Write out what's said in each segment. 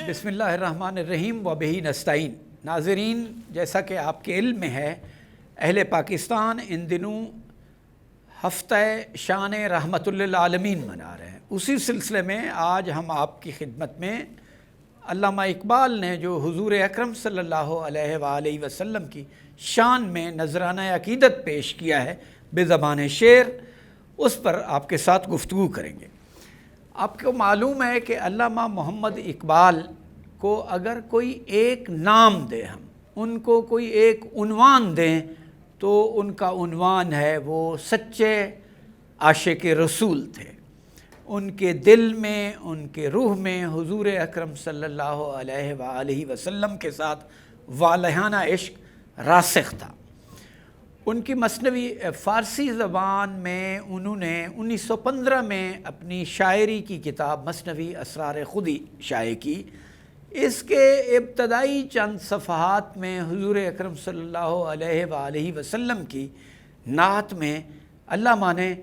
بسم اللہ الرحمن الرحیم و بہ نستعین۔ ناظرین، جیسا کہ آپ کے علم میں ہے، اہل پاکستان ان دنوں ہفتہ شان رحمت للعالمین منا رہے ہیں۔ اسی سلسلے میں آج ہم آپ کی خدمت میں علامہ اقبال نے جو حضور اکرم صلی اللہ علیہ وآلہ وسلم کی شان میں نذرانہ عقیدت پیش کیا ہے بزبان شعر، اس پر آپ کے ساتھ گفتگو کریں گے۔ آپ کو معلوم ہے کہ علامہ محمد اقبال کو اگر کوئی ایک نام دیں، ہم ان کو کوئی ایک عنوان دیں تو ان کا عنوان ہے وہ سچے عاشق رسول تھے۔ ان کے دل میں، ان کے روح میں حضور اکرم صلی اللہ علیہ وآلہ وسلم کے ساتھ والہانہ عشق راسخ تھا۔ ان کی مثنوی فارسی زبان میں انہوں نے 1915 میں اپنی شاعری کی کتاب مثنوی اسرار خودی شائع کی۔ اس کے ابتدائی چند صفحات میں حضور اکرم صلی اللہ علیہ وآلہ وسلم کی نعت میں علامہ نے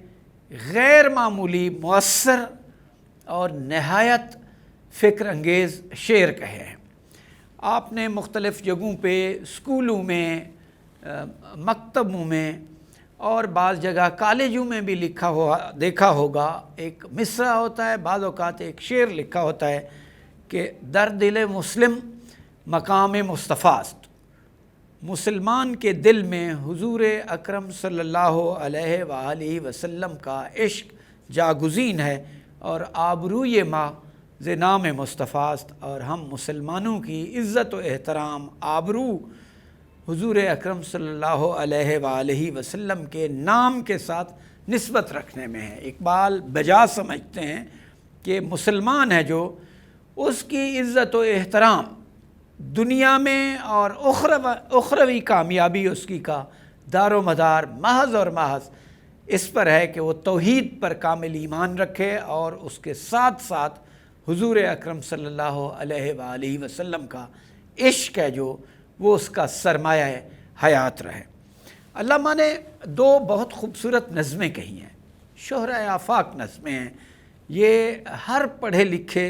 غیر معمولی مؤثر اور نہایت فکر انگیز شعر کہے ہیں۔ آپ نے مختلف جگہوں پہ اسکولوں میں، مکتبوں میں اور بعض جگہ کالجوں میں بھی لکھا ہوا دیکھا ہوگا، ایک مصرع ہوتا ہے، بعض اوقات ایک شعر لکھا ہوتا ہے کہ در دل مسلم مقام مصطفیٰ است۔ مسلمان کے دل میں حضور اکرم صلی اللہ علیہ وآلہ وسلم کا عشق جاگزین ہے اور آبروئے ما ز نام مصطفیٰ است، اور ہم مسلمانوں کی عزت و احترام، آبرو حضور اکرم صلی اللہ علیہ وآلہ وسلم کے نام کے ساتھ نسبت رکھنے میں ہے۔ اقبال بجا سمجھتے ہیں کہ مسلمان ہے جو، اس کی عزت و احترام دنیا میں اور اخروی کامیابی اس کی کا دار و مدار محض اور محض اس پر ہے کہ وہ توحید پر کامل ایمان رکھے اور اس کے ساتھ ساتھ حضور اکرم صلی اللہ علیہ وآلہ وسلم کا عشق ہے جو، وہ اس کا سرمایہ حیات رہے۔ علامہ نے دو بہت خوبصورت نظمیں کہی ہیں، شہرۂ آفاق نظمیں ہیں۔ یہ ہر پڑھے لکھے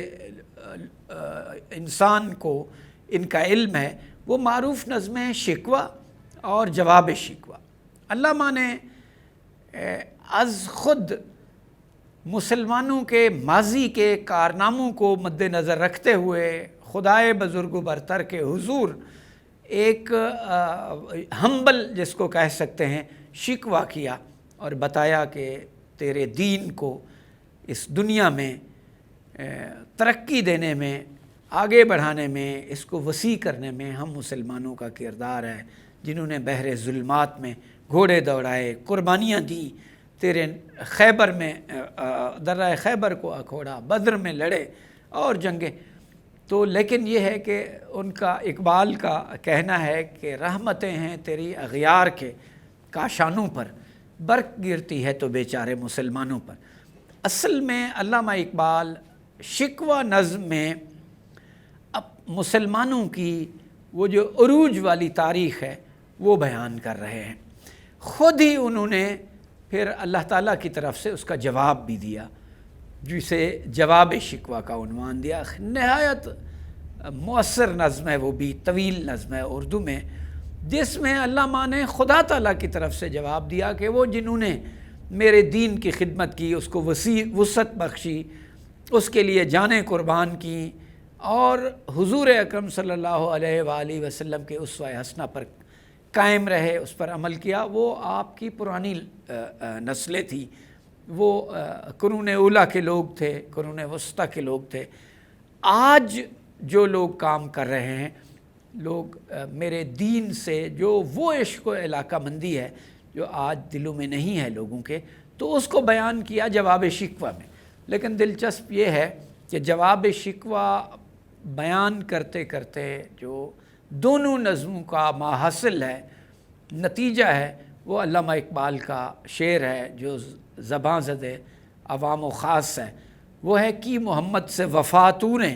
انسان کو ان کا علم ہے۔ وہ معروف نظمیں شکوہ اور جواب شکوہ۔ علامہ نے از خود مسلمانوں کے ماضی کے کارناموں کو مد نظر رکھتے ہوئے خدائے بزرگ و برتر کے حضور ایک ہمبل جس کو کہہ سکتے ہیں شکوہ کیا اور بتایا کہ تیرے دین کو اس دنیا میں ترقی دینے میں، آگے بڑھانے میں، اس کو وسیع کرنے میں ہم مسلمانوں کا کردار ہے، جنہوں نے بحر ظلمات میں گھوڑے دوڑائے، قربانیاں دیں، تیرے خیبر میں درہ خیبر کو اکھوڑا، بدر میں لڑے اور جنگیں۔ تو لیکن یہ ہے کہ ان کا اقبال کا کہنا ہے کہ رحمتیں ہیں تیری اغیار کے کاشانوں پر، برق گرتی ہے تو بیچارے مسلمانوں پر۔ اصل میں علامہ اقبال شکوہ نظم میں اب مسلمانوں کی وہ جو عروج والی تاریخ ہے وہ بیان کر رہے ہیں۔ خود ہی انہوں نے پھر اللہ تعالیٰ کی طرف سے اس کا جواب بھی دیا، جسے جواب شکوہ کا عنوان دیا۔ نہایت مؤثر نظم ہے، وہ بھی طویل نظم ہے اردو میں، جس میں علامہ نے خدا تعالیٰ کی طرف سے جواب دیا کہ وہ جنہوں نے میرے دین کی خدمت کی، اس کو وسعت بخشی، اس کے لیے جانیں قربان کی اور حضور اکرم صلی اللہ علیہ وآلہ وسلم کے اسوہ حسنہ پر قائم رہے، اس پر عمل کیا، وہ آپ کی پرانی نسلیں تھیں، وہ قرون اولیٰ کے لوگ تھے، قرون وسطیٰ کے لوگ تھے۔ آج جو لوگ کام کر رہے ہیں، لوگ میرے دین سے جو وہ عشق و علاقہ مندی ہے جو آج دلوں میں نہیں ہے لوگوں کے، تو اس کو بیان کیا جواب شکوہ میں۔ لیکن دلچسپ یہ ہے کہ جواب شکوہ بیان کرتے کرتے جو دونوں نظموں کا ماحصل ہے، نتیجہ ہے، وہ علامہ اقبال کا شعر ہے جو زباں زدِ عوام و خاص ہے۔ وہ ہے کہ محمد سے وفا تو نے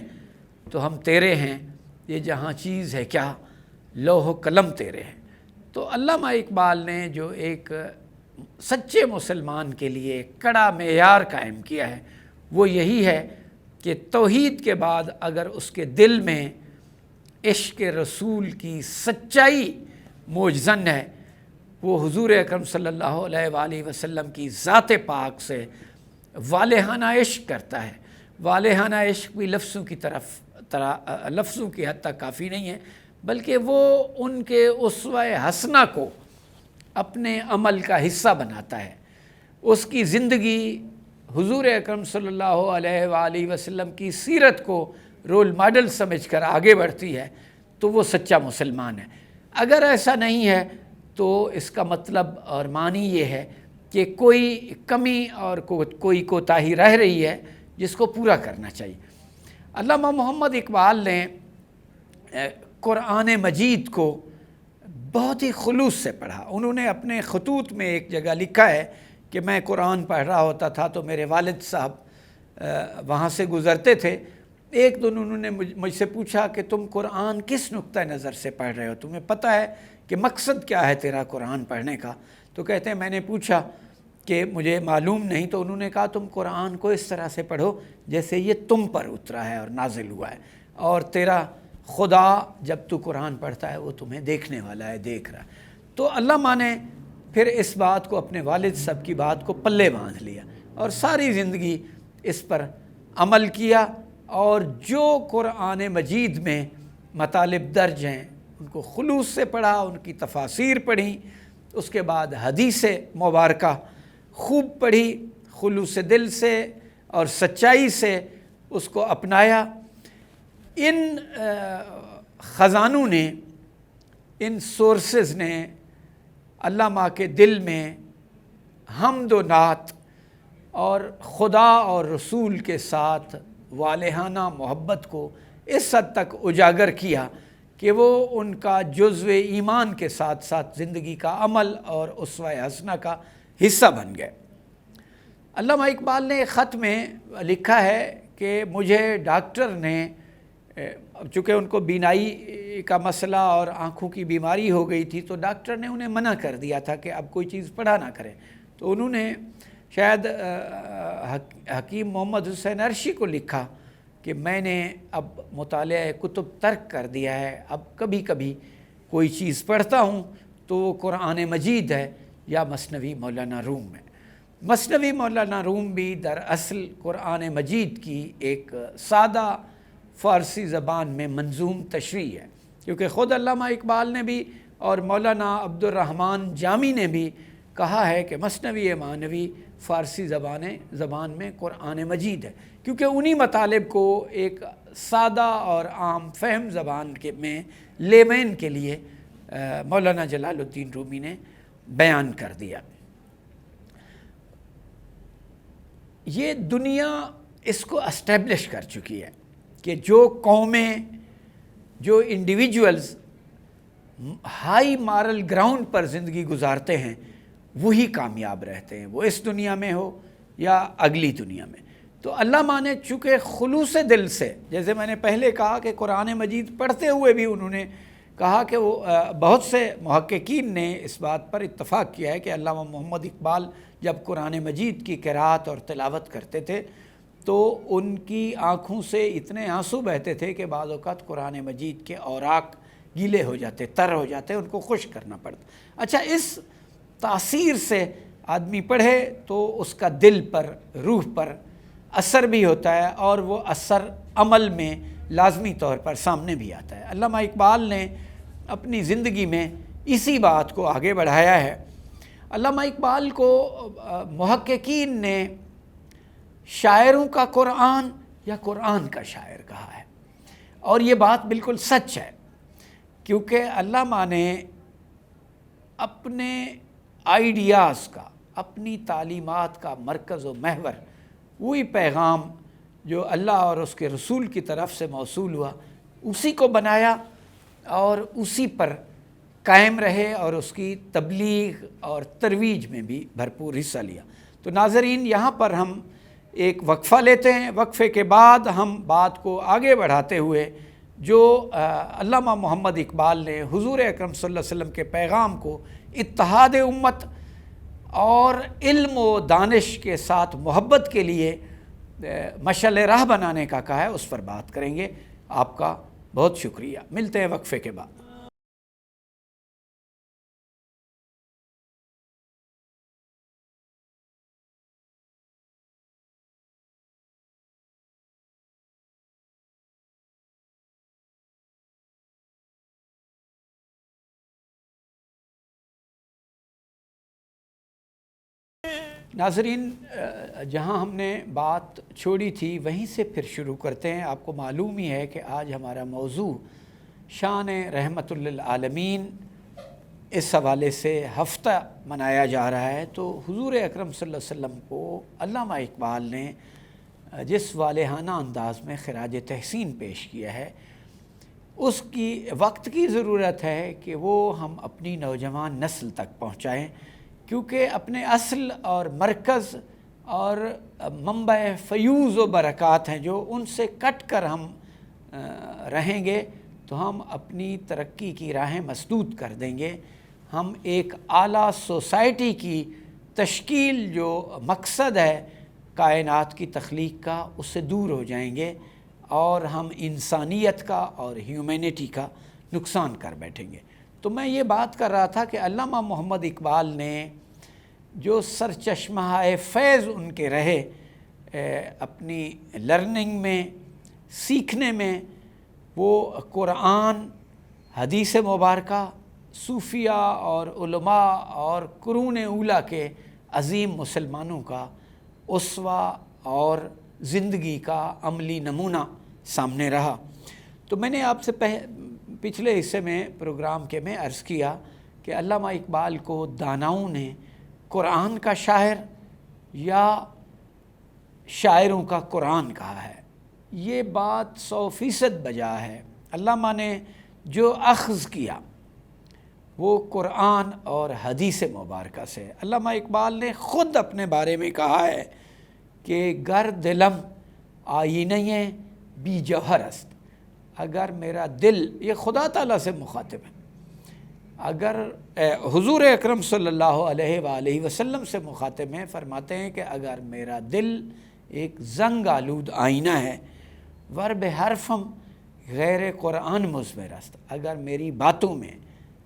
تو ہم تیرے ہیں، یہ جہاں چیز ہے کیا لوح و قلم تیرے ہیں۔ تو علامہ اقبال نے جو ایک سچے مسلمان کے لیے کڑا معیار قائم کیا ہے وہ یہی ہے کہ توحید کے بعد اگر اس کے دل میں عشق رسول کی سچائی موجزن ہے، وہ حضور اکرم صلی اللہ علیہ وآلہ وسلم کی ذات پاک سے والہانہ عشق کرتا ہے۔ والہانہ عشق بھی لفظوں کی حد تک کافی نہیں ہے، بلکہ وہ ان کے اسوہ حسنہ کو اپنے عمل کا حصہ بناتا ہے، اس کی زندگی حضور اکرم صلی اللہ علیہ وآلہ وسلم کی سیرت کو رول ماڈل سمجھ کر آگے بڑھتی ہے، تو وہ سچا مسلمان ہے۔ اگر ایسا نہیں ہے تو اس کا مطلب اور معنی یہ ہے کہ کوئی کمی اور کوئی کوتاہی رہ رہی ہے جس کو پورا کرنا چاہیے۔ علامہ محمد اقبال نے قرآن مجید کو بہت ہی خلوص سے پڑھا۔ انہوں نے اپنے خطوط میں ایک جگہ لکھا ہے کہ میں قرآن پڑھ رہا ہوتا تھا تو میرے والد صاحب وہاں سے گزرتے تھے۔ ایک دن انہوں نے مجھ سے پوچھا کہ تم قرآن کس نقطہ نظر سے پڑھ رہے ہو، تمہیں پتہ ہے کہ مقصد کیا ہے تیرا قرآن پڑھنے کا؟ تو کہتے ہیں میں نے پوچھا کہ مجھے معلوم نہیں، تو انہوں نے کہا تم قرآن کو اس طرح سے پڑھو جیسے یہ تم پر اترا ہے اور نازل ہوا ہے، اور تیرا خدا جب تو قرآن پڑھتا ہے وہ تمہیں دیکھنے والا ہے، دیکھ رہا ہے۔ تو علامہ نے پھر اس بات کو، اپنے والد صاحب کی بات کو پلے باندھ لیا اور ساری زندگی اس پر عمل کیا، اور جو قرآن مجید میں مطالب درج ہیں ان کو خلوص سے پڑھا، ان کی تفاسیر پڑھی، اس کے بعد حدیث مبارکہ خوب پڑھی، خلوص دل سے اور سچائی سے اس کو اپنایا۔ ان خزانوں نے، ان سورسز نے علامہ کے دل میں حمد و نعت اور خدا اور رسول کے ساتھ والہانہ محبت کو اس حد تک اجاگر کیا کہ وہ ان کا جزو ایمان کے ساتھ ساتھ زندگی کا عمل اور اسوہ حسنہ کا حصہ بن گئے۔ علامہ اقبال نے ایک خط میں لکھا ہے کہ مجھے ڈاکٹر نے، چونکہ ان کو بینائی کا مسئلہ اور آنکھوں کی بیماری ہو گئی تھی، تو ڈاکٹر نے انہیں منع کر دیا تھا کہ اب کوئی چیز پڑھا نہ کریں، تو انہوں نے شاید حکیم محمد حسین عرشی کو لکھا کہ میں نے اب مطالعہ کتب ترک کر دیا ہے، اب کبھی کبھی کوئی چیز پڑھتا ہوں تو وہ قرآن مجید ہے یا مثنوی مولانا روم ہے۔ مثنوی مولانا روم بھی دراصل قرآن مجید کی ایک سادہ فارسی زبان میں منظوم تشریح ہے، کیونکہ خود علامہ اقبال نے بھی اور مولانا عبد الرحمن جامی نے بھی کہا ہے کہ مثنوی معنوی فارسی زبان میں قرآن مجید ہے، کیونکہ انہی مطالب کو ایک سادہ اور عام فہم زبان میں لیمین کے لیے مولانا جلال الدین رومی نے بیان کر دیا۔ یہ دنیا اس کو اسٹیبلش کر چکی ہے کہ جو قومیں، جو انڈیویجولز ہائی مارل گراؤنڈ پر زندگی گزارتے ہیں وہی کامیاب رہتے ہیں، وہ اس دنیا میں ہو یا اگلی دنیا میں۔ تو علامہ نے چونکہ خلوص دل سے، جیسے میں نے پہلے کہا کہ قرآن مجید پڑھتے ہوئے بھی انہوں نے کہا کہ وہ بہت سے محققین نے اس بات پر اتفاق کیا ہے کہ علامہ محمد اقبال جب قرآن مجید کی قرأت اور تلاوت کرتے تھے تو ان کی آنکھوں سے اتنے آنسو بہتے تھے کہ بعض اوقات قرآن مجید کے اوراق گیلے ہو جاتے، تر ہو جاتے، ان کو خشک کرنا پڑتا۔ اچھا، اس تاثیر سے آدمی پڑھے تو اس کا دل پر، روح پر اثر بھی ہوتا ہے، اور وہ اثر عمل میں لازمی طور پر سامنے بھی آتا ہے۔ علامہ اقبال نے اپنی زندگی میں اسی بات کو آگے بڑھایا ہے۔ علامہ اقبال کو محققین نے شاعروں کا قرآن یا قرآن کا شاعر کہا ہے، اور یہ بات بالکل سچ ہے، کیونکہ علامہ نے اپنے آئیڈیاز کا، اپنی تعلیمات کا مرکز و محور وہی پیغام جو اللہ اور اس کے رسول کی طرف سے موصول ہوا اسی کو بنایا اور اسی پر قائم رہے، اور اس کی تبلیغ اور ترویج میں بھی بھرپور حصہ لیا۔ تو ناظرین، یہاں پر ہم ایک وقفہ لیتے ہیں، وقفے کے بعد ہم بات کو آگے بڑھاتے ہوئے جو علامہ محمد اقبال نے حضور اکرم صلی اللہ علیہ وسلم کے پیغام کو اتحاد امت اور علم و دانش کے ساتھ محبت کے لیے مشعل راہ بنانے کا کہا ہے، اس پر بات کریں گے۔ آپ کا بہت شکریہ، ملتے ہیں وقفے کے بعد۔ ناظرین، جہاں ہم نے بات چھوڑی تھی وہیں سے پھر شروع کرتے ہیں۔ آپ کو معلوم ہی ہے کہ آج ہمارا موضوع شان رحمت للعالمین، اس حوالے سے ہفتہ منایا جا رہا ہے۔ تو حضور اکرم صلی اللہ علیہ وسلم کو علامہ اقبال نے جس والہانہ انداز میں خراج تحسین پیش کیا ہے، اس کی وقت کی ضرورت ہے کہ وہ ہم اپنی نوجوان نسل تک پہنچائیں، کیونکہ اپنے اصل اور مرکز اور منبع فیوز و برکات ہیں جو، ان سے کٹ کر ہم رہیں گے تو ہم اپنی ترقی کی راہیں مسدود کر دیں گے۔ ہم ایک اعلیٰ سوسائٹی کی تشکیل جو مقصد ہے کائنات کی تخلیق کا، اس سے دور ہو جائیں گے اور ہم انسانیت کا اور ہیومینٹی کا نقصان کر بیٹھیں گے۔ تو میں یہ بات کر رہا تھا کہ علامہ محمد اقبال نے جو سرچشمہ فیض ان کے رہے اپنی لرننگ میں، سیکھنے میں، وہ قرآن، حدیث مبارکہ، صوفیہ اور علماء اور قرون اولیٰ کے عظیم مسلمانوں کا اسوہ اور زندگی کا عملی نمونہ سامنے رہا۔ تو میں نے آپ سے پچھلے حصے میں پروگرام کے میں عرض کیا کہ علامہ اقبال کو داناؤں نے قرآن کا شاعر یا شاعروں کا قرآن کہا ہے۔ یہ بات 100% بجا ہے۔ علامہ نے جو اخذ کیا وہ قرآن اور حدیث مبارکہ سے۔ علامہ اقبال نے خود اپنے بارے میں کہا ہے کہ گر دلم آئینہ بی جوہر است، اگر میرا دل، یہ خدا تعالیٰ سے مخاطب ہے، اگر حضور اکرم صلی اللہ علیہ وآلہ وسلم سے مخاطب ہیں، فرماتے ہیں کہ اگر میرا دل ایک زنگ آلود آئینہ ہے، ور بحرفم غیر قرآن مضمر است، اگر میری باتوں میں،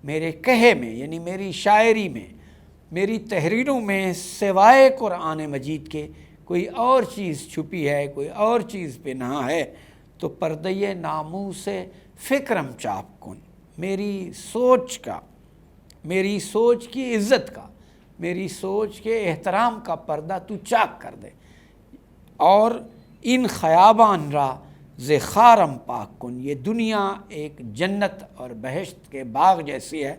میرے کہے میں، یعنی میری شاعری میں، میری تحریروں میں سوائے قرآن مجید کے کوئی اور چیز چھپی ہے، کوئی اور چیز پنہاں ہے، تو پردے ناموس فکرم چاپ کن، میری سوچ کا، میری سوچ کی عزت کا، میری سوچ کے احترام کا پردہ تو چاک کر دے، اور ان خیابان را ز خارم پاک کن، یہ دنیا ایک جنت اور بہشت کے باغ جیسی ہے،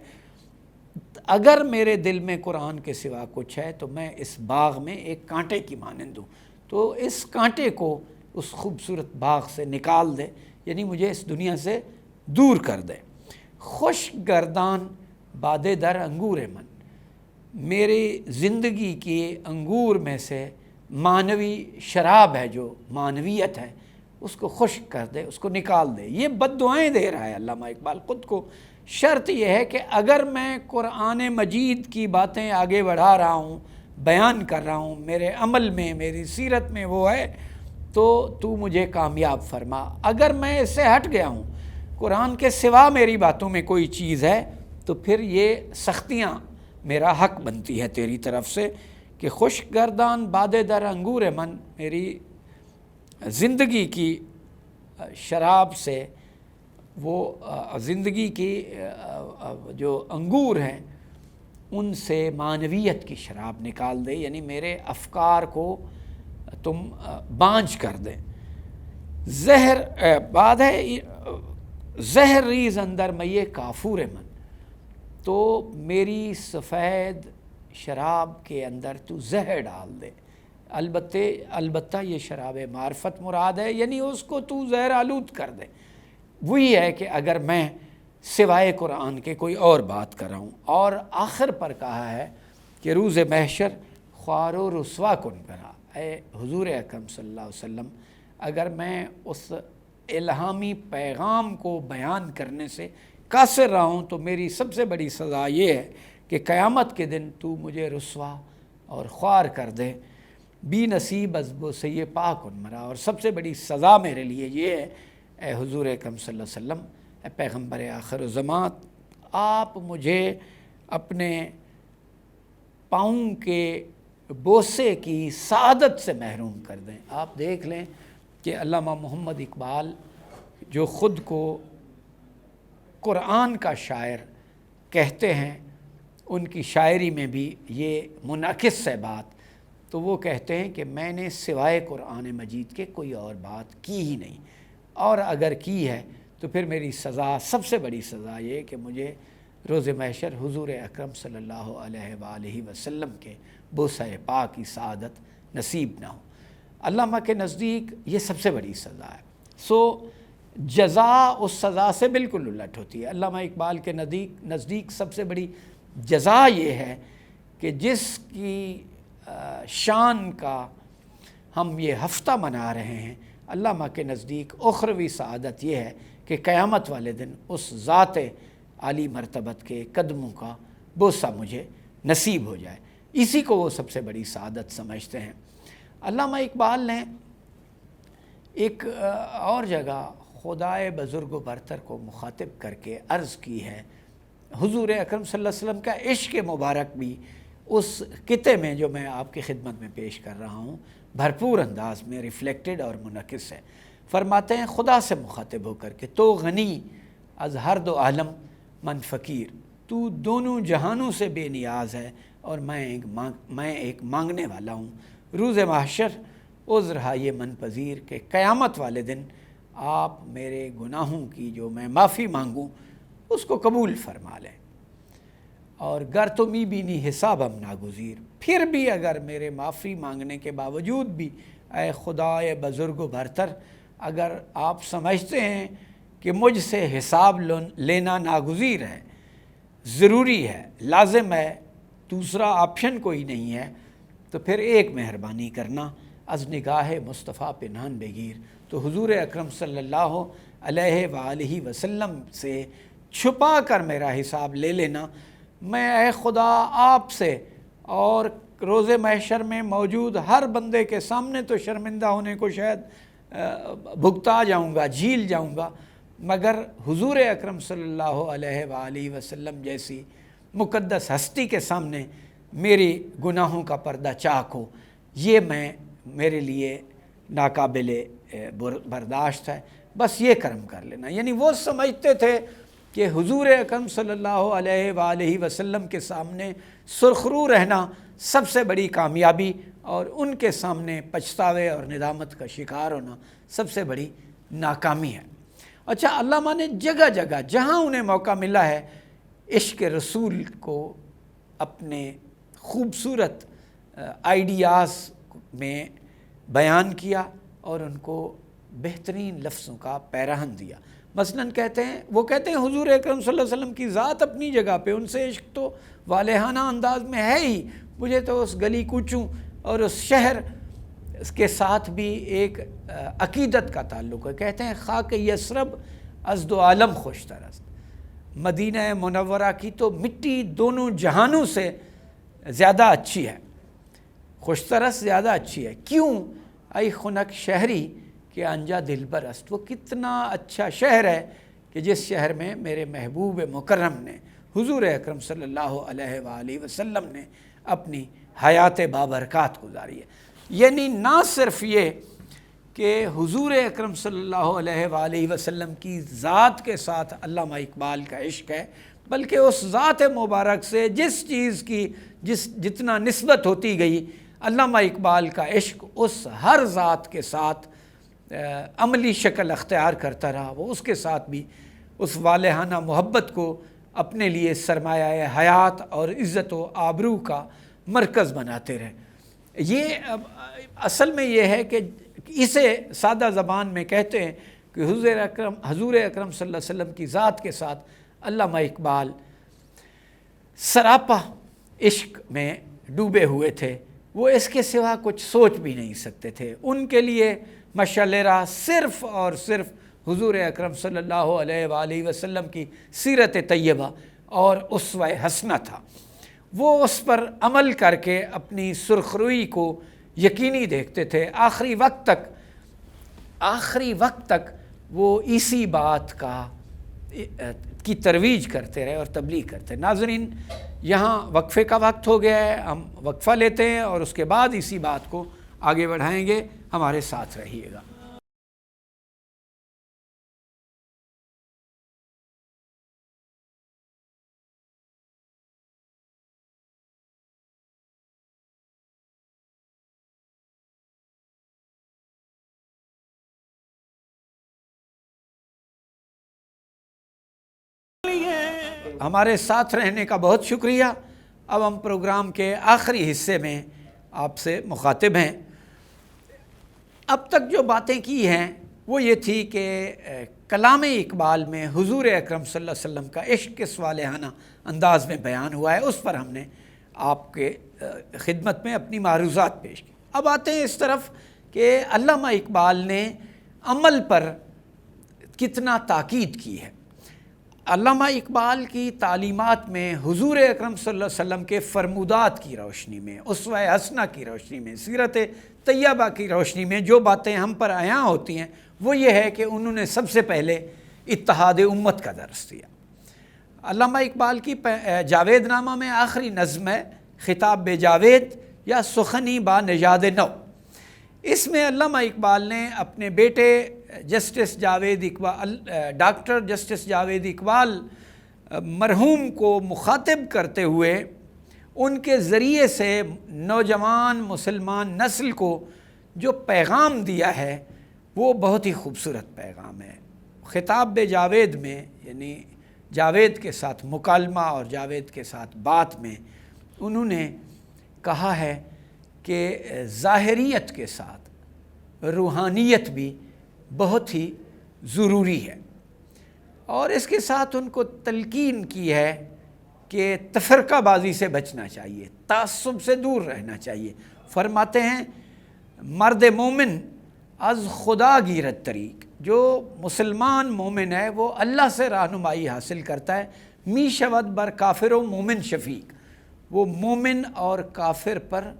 اگر میرے دل میں قرآن کے سوا کچھ ہے تو میں اس باغ میں ایک کانٹے کی مانند ہوں، تو اس کانٹے کو اس خوبصورت باغ سے نکال دے، یعنی مجھے اس دنیا سے دور کر دے۔ خوش گردان باد در انگور من، میری زندگی کی انگور میں سے معنوی شراب ہے، جو معنویت ہے، اس کو خشک کر دے، اس کو نکال دے۔ یہ بد دعائیں دے رہا ہے علامہ اقبال خود کو۔ شرط یہ ہے کہ اگر میں قرآن مجید کی باتیں آگے بڑھا رہا ہوں، بیان کر رہا ہوں، میرے عمل میں، میری سیرت میں وہ ہے، تو مجھے کامیاب فرما۔ اگر میں اس سے ہٹ گیا ہوں، قرآن کے سوا میری باتوں میں کوئی چیز ہے، تو پھر یہ سختیاں میرا حق بنتی ہے تیری طرف سے کہ خشک گردان باد در انگور من، میری زندگی کی شراب سے، وہ زندگی کی جو انگور ہیں ان سے معنویت کی شراب نکال دے، یعنی میرے افکار کو تم بانجھ کر دے۔ زہر بعد ہے زہر ریز اندر میے کافور من، تو میری سفید شراب کے اندر تو زہر ڈال دے۔ البتہ یہ شراب معرفت مراد ہے، یعنی اس کو تو زہر آلود کر دے۔ وہی ہے کہ اگر میں سوائے قرآن کے کوئی اور بات کر رہا ہوں، اور آخر پر کہا ہے کہ روز محشر خوار و رسوا کن کرا، اے حضور اکرم صلی اللہ علیہ وسلم، اگر میں اس الہامی پیغام کو بیان کرنے سے قاصر رہا ہوں تو میری سب سے بڑی سزا یہ ہے کہ قیامت کے دن تو مجھے رسوا اور خوار کر دے۔ بی نصیب از بوسہ پاک ان مرا، اور سب سے بڑی سزا میرے لیے یہ ہے اے حضور اکرم صلی اللہ علیہ وسلم، اے پیغمبر آخر الزمان، آپ مجھے اپنے پاؤں کے بوسے کی سعادت سے محروم کر دیں۔ آپ دیکھ لیں کہ علامہ محمد اقبال جو خود کو قرآن کا شاعر کہتے ہیں، ان کی شاعری میں بھی یہ منعکس ہے بات، تو وہ کہتے ہیں کہ میں نے سوائے قرآن مجید کے کوئی اور بات کی ہی نہیں، اور اگر کی ہے تو پھر میری سزا، سب سے بڑی سزا یہ کہ مجھے روز محشر حضور اکرم صلی اللہ علیہ وآلہ وسلم کے بوسہ پاک کی سعادت نصیب نہ ہو۔ علامہ کے نزدیک یہ سب سے بڑی سزا ہے۔ سو جزا اس سزا سے بالکل الٹ ہوتی ہے۔ علامہ اقبال کے نزدیک سب سے بڑی جزا یہ ہے کہ جس کی شان کا ہم یہ ہفتہ منا رہے ہیں، علامہ کے نزدیک اخروی سعادت یہ ہے کہ قیامت والے دن اس ذات عالی مرتبت کے قدموں کا بوسہ مجھے نصیب ہو جائے، اسی کو وہ سب سے بڑی سعادت سمجھتے ہیں۔ علامہ اقبال نے ایک اور جگہ خدائے بزرگ و برتر کو مخاطب کر کے عرض کی ہے، حضور اکرم صلی اللہ علیہ وسلم کا عشق مبارک بھی اس قطعے میں جو میں آپ کی خدمت میں پیش کر رہا ہوں بھرپور انداز میں ریفلیکٹڈ اور منعکس ہے۔ فرماتے ہیں خدا سے مخاطب ہو کر کے، تو غنی از ہر دو عالم من فقیر، تو دونوں جہانوں سے بے نیاز ہے اور میں ایک مانگنے والا ہوں۔ روز محشر عذر ہے من پذیر، کہ قیامت والے دن آپ میرے گناہوں کی جو میں معافی مانگوں اس کو قبول فرما لیں، اور گر تو می بینی حساب ہم ناگزیر، پھر بھی اگر میرے معافی مانگنے کے باوجود بھی اے خدائے بزرگ و برتر، اگر آپ سمجھتے ہیں کہ مجھ سے حساب لینا ناگزیر ہے، ضروری ہے، لازم ہے، دوسرا آپشن کوئی نہیں ہے، تو پھر ایک مہربانی کرنا، از نگاہ مصطفیٰ پنہان بگیر، تو حضور اکرم صلی اللہ علیہ وآلہ وسلم سے چھپا کر میرا حساب لے لینا۔ میں اے خدا آپ سے اور روز محشر میں موجود ہر بندے کے سامنے تو شرمندہ ہونے کو شاید بھگتا جاؤں گا، جھیل جاؤں گا، مگر حضور اکرم صلی اللہ علیہ وآلہ وسلم جیسی مقدس ہستی کے سامنے میری گناہوں کا پردہ چاک ہو، یہ میرے لیے ناقابل برداشت ہے، بس یہ کرم کر لینا۔ یعنی وہ سمجھتے تھے کہ حضور اکرم صلی اللہ علیہ وآلہ وسلم کے سامنے سرخرو رہنا سب سے بڑی کامیابی، اور ان کے سامنے پچھتاوے اور ندامت کا شکار ہونا سب سے بڑی ناکامی ہے۔ اچھا، علامہ نے جگہ جگہ جہاں انہیں موقع ملا ہے عشق رسول کو اپنے خوبصورت آئیڈیاز میں بیان کیا اور ان کو بہترین لفظوں کا پیرہن دیا۔ مثلاً وہ کہتے ہیں حضور اکرم صلی اللہ علیہ وسلم کی ذات اپنی جگہ پہ، ان سے عشق تو والہانہ انداز میں ہے ہی، مجھے تو اس گلی کوچوں اور اس شہر کے ساتھ بھی ایک عقیدت کا تعلق ہے۔ کہتے ہیں خاک یثرب از دو عالم خوش ترست، مدینہ منورہ کی تو مٹی دونوں جہانوں سے زیادہ اچھی ہے، خوش ترست زیادہ اچھی ہے۔ کیوں؟ ای خنک شہری کہ انجا دل برست، وہ کتنا اچھا شہر ہے کہ جس شہر میں میرے محبوب مکرم نے، حضور اکرم صلی اللہ علیہ وآلہ وسلم نے اپنی حیات بابرکات گزاری ہے۔ یعنی نہ صرف یہ کہ حضور اکرم صلی اللہ علیہ وآلہ وسلم کی ذات کے ساتھ علامہ اقبال کا عشق ہے، بلکہ اس ذات مبارک سے جس چیز کی جتنا نسبت ہوتی گئی، علامہ اقبال کا عشق اس ہر ذات کے ساتھ عملی شکل اختیار کرتا رہا۔ وہ اس کے ساتھ بھی اس والہانہ محبت کو اپنے لیے سرمایہ حیات اور عزت و آبرو کا مرکز بناتے رہے۔ یہ اصل میں یہ ہے کہ اسے سادہ زبان میں کہتے ہیں کہ حضور اکرم صلی اللہ علیہ وسلم کی ذات کے ساتھ علامہ اقبال سراپا عشق میں ڈوبے ہوئے تھے، وہ اس کے سوا کچھ سوچ بھی نہیں سکتے تھے۔ ان کے لیے مشعل راہ صرف اور صرف حضور اکرم صلی اللہ علیہ وآلہ وسلم کی سیرت طیبہ اور اسوہ حسنہ تھا۔ وہ اس پر عمل کر کے اپنی سرخروئی کو یقینی دیکھتے تھے، آخری وقت تک وہ اسی بات کی ترویج کرتے رہے اور تبلیغ کرتے. ناظرین، یہاں وقفے کا وقت ہو گیا ہے، ہم وقفہ لیتے ہیں اور اس کے بعد اسی بات کو آگے بڑھائیں گے. ہمارے ساتھ رہیے گا. ہمارے ساتھ رہنے کا بہت شکریہ. اب ہم پروگرام کے آخری حصے میں آپ سے مخاطب ہیں. اب تک جو باتیں کی ہیں وہ یہ تھی کہ کلام اقبال میں حضور اکرم صلی اللہ علیہ وسلم کا عشق کے صالحانہ انداز میں بیان ہوا ہے. اس پر ہم نے آپ کے خدمت میں اپنی معروضات پیش کی. اب آتے ہیں اس طرف کہ علامہ اقبال نے عمل پر کتنا تاکید کی ہے. علامہ اقبال کی تعلیمات میں حضور اکرم صلی اللہ علیہ وسلم کے فرمودات کی روشنی میں، اسوہ حسنہ کی روشنی میں، سیرت طیبہ کی روشنی میں جو باتیں ہم پر عیاں ہوتی ہیں وہ یہ ہے کہ انہوں نے سب سے پہلے اتحاد امت کا درس دیا. علامہ اقبال کی جاوید نامہ میں آخری نظم ہے خطاب بے جاوید یا سخنی با نژاد نو. اس میں علامہ اقبال نے اپنے بیٹے justice Javed Iqbal, doctor justice Javed Iqbal مرحوم کو مخاطب کرتے ہوئے ان کے ذریعے سے نوجوان مسلمان نسل کو جو پیغام دیا ہے وہ بہت ہی خوبصورت پیغام ہے. خطاب بے جاوید میں، یعنی جاوید کے ساتھ مکالمہ اور جاوید کے ساتھ بات میں، انہوں نے کہا ہے کہ ظاہریت کے ساتھ روحانیت بھی بہت ہی ضروری ہے، اور اس کے ساتھ ان کو تلقین کی ہے کہ تفرقہ بازی سے بچنا چاہیے، تعصب سے دور رہنا چاہیے. فرماتے ہیں مرد مومن از خدا گیرت طریق، جو مسلمان مومن ہے وہ اللہ سے رہنمائی حاصل کرتا ہے. می شود بر کافر و مومن شفیق، وہ مومن اور کافر پر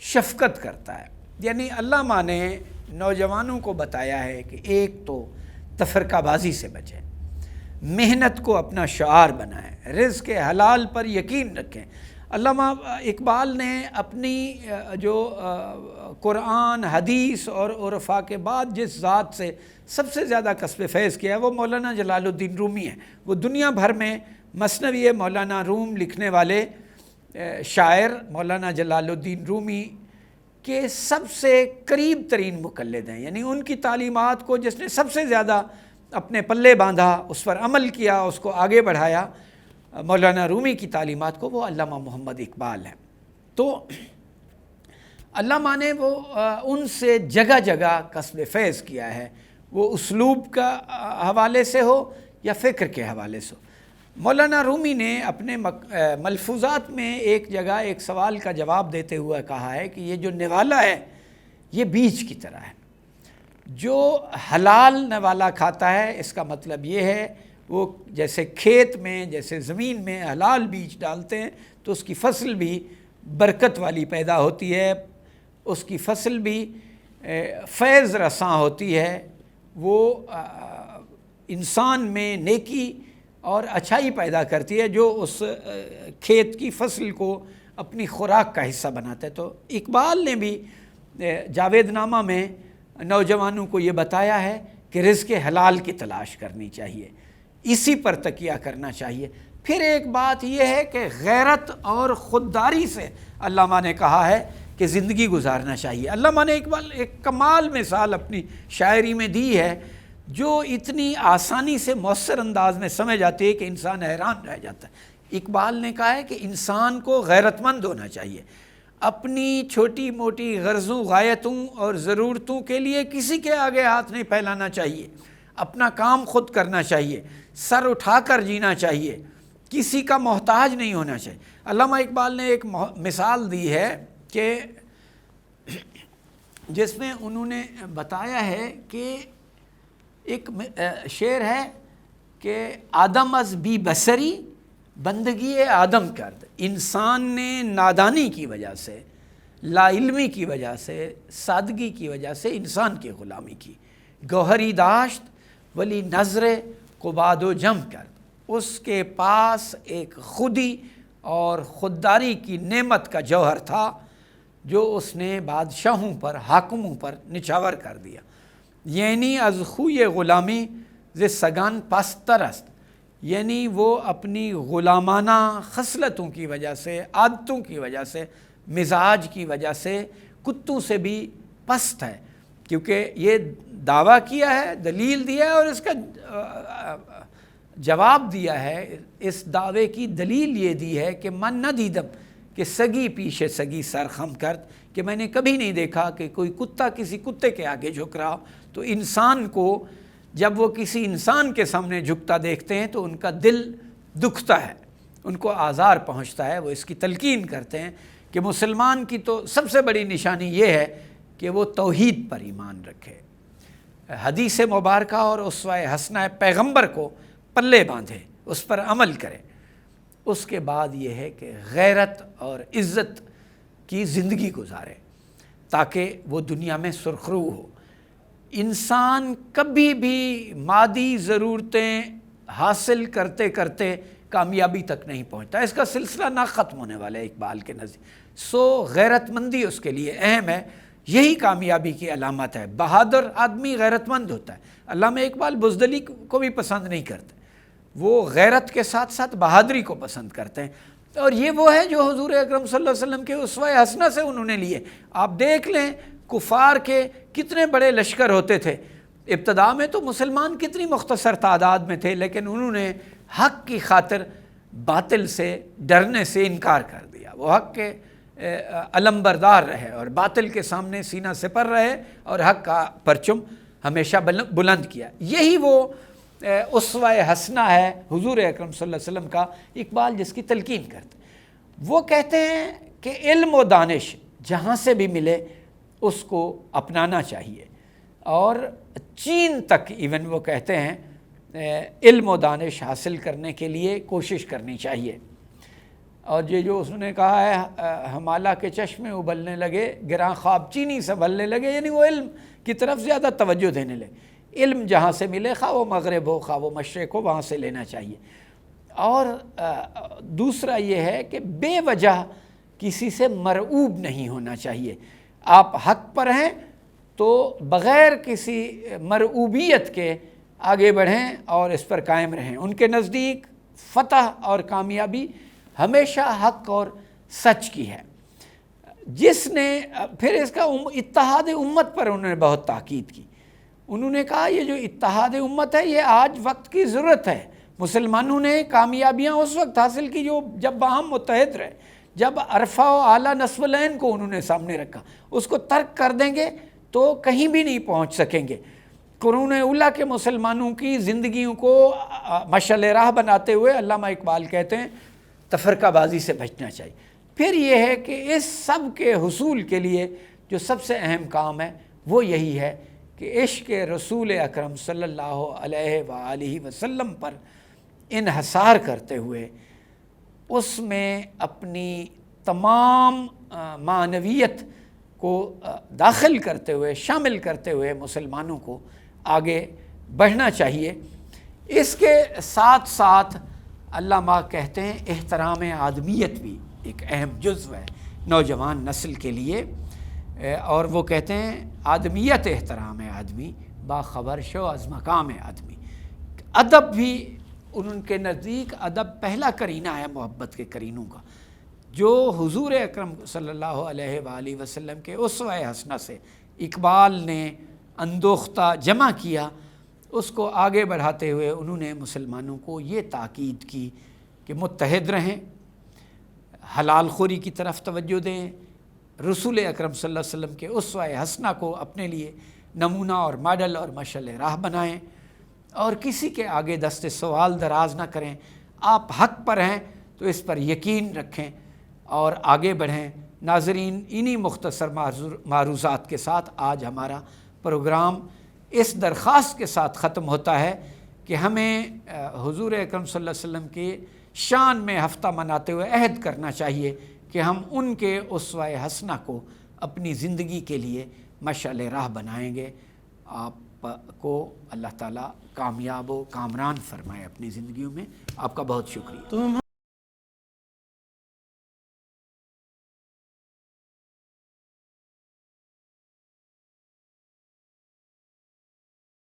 شفقت کرتا ہے. یعنی علامہ نے نوجوانوں کو بتایا ہے کہ ایک تو تفرقہ بازی سے بچیں، محنت کو اپنا شعار بنائیں، رزق حلال پر یقین رکھیں. علامہ اقبال نے اپنی جو قرآن، حدیث اور عرفا کے بعد جس ذات سے سب سے زیادہ کسب فیض کیا ہے وہ مولانا جلال الدین رومی ہے. وہ دنیا بھر میں مثنوی مولانا روم لکھنے والے شاعر مولانا جلال الدین رومی کے سب سے قریب ترین مقلد ہیں. یعنی ان کی تعلیمات کو جس نے سب سے زیادہ اپنے پلے باندھا، اس پر عمل کیا، اس کو آگے بڑھایا، مولانا رومی کی تعلیمات کو، وہ علامہ محمد اقبال ہیں. تو علامہ نے وہ ان سے جگہ جگہ کسب فیض کیا ہے، وہ اسلوب کا حوالے سے ہو یا فکر کے حوالے سے ہو. مولانا رومی نے اپنے ملفوظات میں ایک جگہ ایک سوال کا جواب دیتے ہوئے کہا ہے کہ یہ جو نوالا ہے یہ بیج کی طرح ہے. جو حلال نوالا کھاتا ہے اس کا مطلب یہ ہے وہ جیسے کھیت میں، جیسے زمین میں حلال بیج ڈالتے ہیں تو اس کی فصل بھی برکت والی پیدا ہوتی ہے، اس کی فصل بھی فیض رساں ہوتی ہے، وہ انسان میں نیکی اور اچھائی پیدا کرتی ہے جو اس کھیت کی فصل کو اپنی خوراک کا حصہ بناتا ہے. تو اقبال نے بھی جاوید نامہ میں نوجوانوں کو یہ بتایا ہے کہ رزق حلال کی تلاش کرنی چاہیے، اسی پر تکیہ کرنا چاہیے. پھر ایک بات یہ ہے کہ غیرت اور خودداری سے علامہ نے کہا ہے کہ زندگی گزارنا چاہیے. علامہ نے اقبال ایک کمال مثال اپنی شاعری میں دی ہے جو اتنی آسانی سے مؤثر انداز میں سمجھ آتی ہے کہ انسان حیران رہ جاتا ہے. اقبال نے کہا ہے کہ انسان کو غیرت مند ہونا چاہیے، اپنی چھوٹی موٹی غرضوں، غایتوں اور ضرورتوں کے لیے کسی کے آگے ہاتھ نہیں پھیلانا چاہیے، اپنا کام خود کرنا چاہیے، سر اٹھا کر جینا چاہیے، کسی کا محتاج نہیں ہونا چاہیے. علامہ اقبال نے ایک مثال دی ہے کہ جس میں انہوں نے بتایا ہے کہ ایک شعر ہے کہ آدم از بی بصری بندگی آدم کرد، انسان نے نادانی کی وجہ سے لا علمی کی وجہ سے، سادگی کی وجہ سے انسان کی غلامی کی۔ گوہری داشت ولی نظر قباد و جم کرد، اس کے پاس ایک خودی اور خودداری کی نعمت کا جوہر تھا جو اس نے بادشاہوں پر، حاکموں پر نچاور کر دیا۔ یعنی از خوی غلامی ز سگان پستر است، یعنی وہ اپنی غلامانہ خصلتوں کی وجہ سے، عادتوں کی وجہ سے، مزاج کی وجہ سے کتوں سے بھی پست ہے، کیونکہ یہ دعویٰ کیا ہے، دلیل دیا ہے اور اس کا جواب دیا ہے۔ اس دعوے کی دلیل یہ دی ہے کہ من نہ دیدم کہ سگی پیچھے سگی سر خم کرد، کہ میں نے کبھی نہیں دیکھا کہ کوئی کتا کسی کتے کے آگے جھک رہا ہو۔ تو انسان کو جب وہ کسی انسان کے سامنے جھکتا دیکھتے ہیں تو ان کا دل دکھتا ہے، ان کو آزار پہنچتا ہے۔ وہ اس کی تلقین کرتے ہیں کہ مسلمان کی تو سب سے بڑی نشانی یہ ہے کہ وہ توحید پر ایمان رکھے، حدیث مبارکہ اور اسوہ حسنہ پیغمبر کو پلے باندھے، اس پر عمل کرے۔ اس کے بعد یہ ہے کہ غیرت اور عزت کی زندگی گزارے تاکہ وہ دنیا میں سرخرو ہو۔ انسان کبھی بھی مادی ضرورتیں حاصل کرتے کرتے کامیابی تک نہیں پہنچتا، اس کا سلسلہ نہ ختم ہونے والا ہے اقبال کے نزدیک۔ سو غیرت مندی اس کے لیے اہم ہے، یہی کامیابی کی علامت ہے۔ بہادر آدمی غیرت مند ہوتا ہے۔ علامہ اقبال بزدلی کو بھی پسند نہیں کرتے، وہ غیرت کے ساتھ ساتھ بہادری کو پسند کرتے ہیں، اور یہ وہ ہے جو حضور اکرم صلی اللہ علیہ وسلم کے اسوہ حسنہ سے انہوں نے لیے۔ آپ دیکھ لیں کفار کے کتنے بڑے لشکر ہوتے تھے، ابتدا میں تو مسلمان کتنی مختصر تعداد میں تھے، لیکن انہوں نے حق کی خاطر باطل سے ڈرنے سے انکار کر دیا۔ وہ حق کے علم بردار رہے اور باطل کے سامنے سینہ سپر رہے اور حق کا پرچم ہمیشہ بلند کیا۔ یہی وہ اسوہ حسنہ ہے حضور اکرم صلی اللہ علیہ وسلم کا، اقبال جس کی تلقین کرتے۔ وہ کہتے ہیں کہ علم و دانش جہاں سے بھی ملے اس کو اپنانا چاہیے، اور چین تک ایون وہ کہتے ہیں علم و دانش حاصل کرنے کے لیے کوشش کرنی چاہیے۔ اور یہ جو اس نے کہا ہے ہمالہ کے چشمے ابلنے لگے، گراں خواب چینی سے بلنے لگے، یعنی وہ علم کی طرف زیادہ توجہ دینے لگے۔ علم جہاں سے ملے، خواہ وہ مغرب ہو خواہ وہ مشرق ہو، وہاں سے لینا چاہیے۔ اور دوسرا یہ ہے کہ بے وجہ کسی سے مرعوب نہیں ہونا چاہیے۔ آپ حق پر ہیں تو بغیر کسی مرعوبیت کے آگے بڑھیں اور اس پر قائم رہیں۔ ان کے نزدیک فتح اور کامیابی ہمیشہ حق اور سچ کی ہے۔ جس نے پھر اس کا اتحاد امت پر انہوں نے بہت تاکید کی۔ انہوں نے کہا یہ جو اتحاد امت ہے یہ آج وقت کی ضرورت ہے۔ مسلمانوں نے کامیابیاں اس وقت حاصل کی جب باہم متحد رہے، جب عرفہ و اعلیٰ نصف العین کو انہوں نے سامنے رکھا۔ اس کو ترک کر دیں گے تو کہیں بھی نہیں پہنچ سکیں گے۔ قرون اولیٰ کے مسلمانوں کی زندگیوں کو مشعل راہ بناتے ہوئے علامہ اقبال کہتے ہیں تفرقہ بازی سے بچنا چاہیے۔ پھر یہ ہے کہ اس سب کے حصول کے لیے جو سب سے اہم کام ہے وہ یہی ہے کہ عشق رسول اکرم صلی اللہ علیہ وآلہ وسلم پر انحصار کرتے ہوئے اس میں اپنی تمام معنویت کو داخل کرتے ہوئے، شامل کرتے ہوئے مسلمانوں کو آگے بڑھنا چاہیے۔ اس کے ساتھ ساتھ علامہ کہتے ہیں احترام آدمیت بھی ایک اہم جزو ہے نوجوان نسل کے لیے، اور وہ کہتے ہیں آدمیت احترام آدمی باخبر شو از مقام آدمی۔ ادب بھی ان کے نزدیک ادب پہلا کرینہ ہے محبت کے کرینوں کا، جو حضور اکرم صلی اللہ علیہ وآلہ وسلم کے اسوہ حسنہ سے اقبال نے اندوختہ جمع کیا، اس کو آگے بڑھاتے ہوئے انہوں نے مسلمانوں کو یہ تاکید کی کہ متحد رہیں، حلال خوری کی طرف توجہ دیں، رسول اکرم صلی اللہ علیہ وسلم کے اسوہ حسنہ کو اپنے لیے نمونہ اور ماڈل اور مشعل راہ بنائیں، اور کسی کے آگے دست سوال دراز نہ کریں۔ آپ حق پر ہیں تو اس پر یقین رکھیں اور آگے بڑھیں۔ ناظرین، انہی مختصر معروضات کے ساتھ آج ہمارا پروگرام اس درخواست کے ساتھ ختم ہوتا ہے کہ ہمیں حضور اکرم صلی اللہ علیہ وسلم کے شان میں ہفتہ مناتے ہوئے عہد کرنا چاہیے کہ کہ ہم ان کے اسوہ حسنہ کو اپنی زندگی کے لیے مشعل راہ بنائیں گے۔ آپ کو اللہ تعالیٰ کامیاب و کامران فرمائے اپنی زندگیوں میں۔ آپ کا بہت شکریہ۔